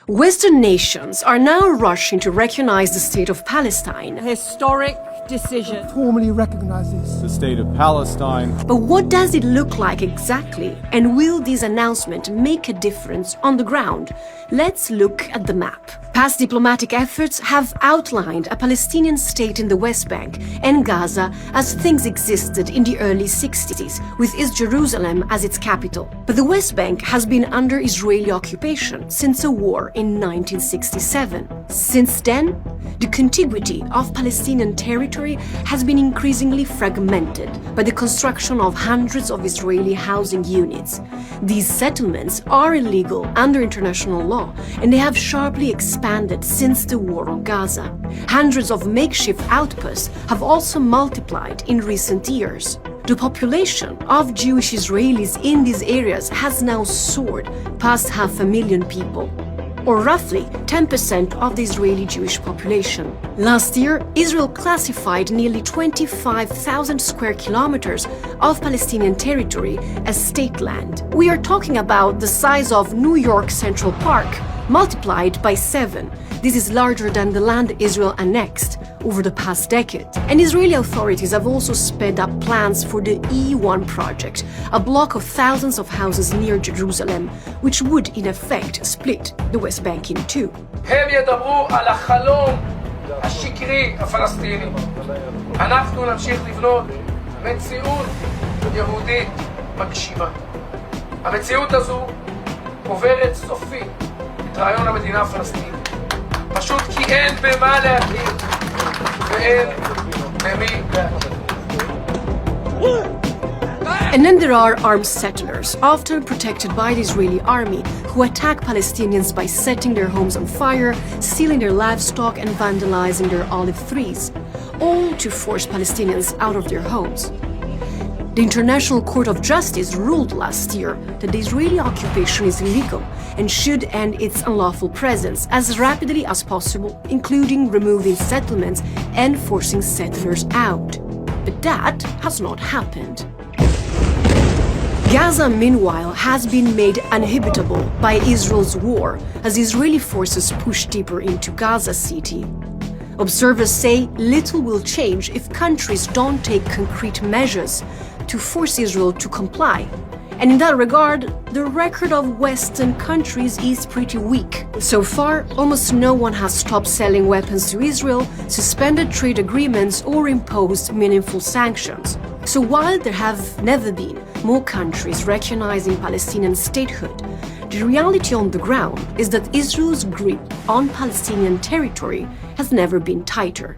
Western nations are now rushing to recognize the state of Palestine. Historic decision. Formally recognizes the state of Palestine. But what does it look like exactly? And will this announcement make a difference on the ground? Let's look at the map. Past diplomatic efforts have outlined a Palestinian state in the West Bank and Gaza as things existed in the early 60s, with East Jerusalem as its capital. But the West Bank has been under Israeli occupation since a war in 1967. Since then, the contiguity of Palestinian territory has been increasingly fragmented by the construction of hundreds of Israeli housing units. These settlements are illegal under international law, and they have sharply expanded since the war on Gaza. Hundreds of makeshift outposts have also multiplied in recent years. The population of Jewish Israelis in these areas has now soared past 500,000 people, or roughly 10% of the Israeli Jewish population. Last year, Israel classified nearly 25,000 square kilometers of Palestinian territory as state land. We are talking about the size of New York Central Park, multiplied by 7. This is larger than the land Israel annexed over the past decade. And Israeli authorities have also sped up plans for the E1 project, a block of thousands of houses near Jerusalem, which would in effect split the West Bank in two. הם ידברו על החלום השקרי הפלסטיני. אנחנו נמשיך לבנות מציאות יהודית מגשימה. המציאות הזו עוברת סופית את רעיון המדינה הפלסטינית. פשוט כי אין במה להכיר ואין במי להכיר. And then there are armed settlers, often protected by the Israeli army, who attack Palestinians by setting their homes on fire, stealing their livestock and vandalizing their olive trees, all to force Palestinians out of their homes. The International Court of Justice ruled last year that the Israeli occupation is illegal and should end its unlawful presence as rapidly as possible, including removing settlements and forcing settlers out. But that has not happened. Gaza, meanwhile, has been made uninhabitable by Israel's war as Israeli forces push deeper into Gaza City. Observers say little will change if countries don't take concrete measures to force Israel to comply. And in that regard, the record of Western countries is pretty weak. So far, almost no one has stopped selling weapons to Israel, suspended trade agreements, or imposed meaningful sanctions. So while there have never been more countries recognizing Palestinian statehood, the reality on the ground is that Israel's grip on Palestinian territory has never been tighter.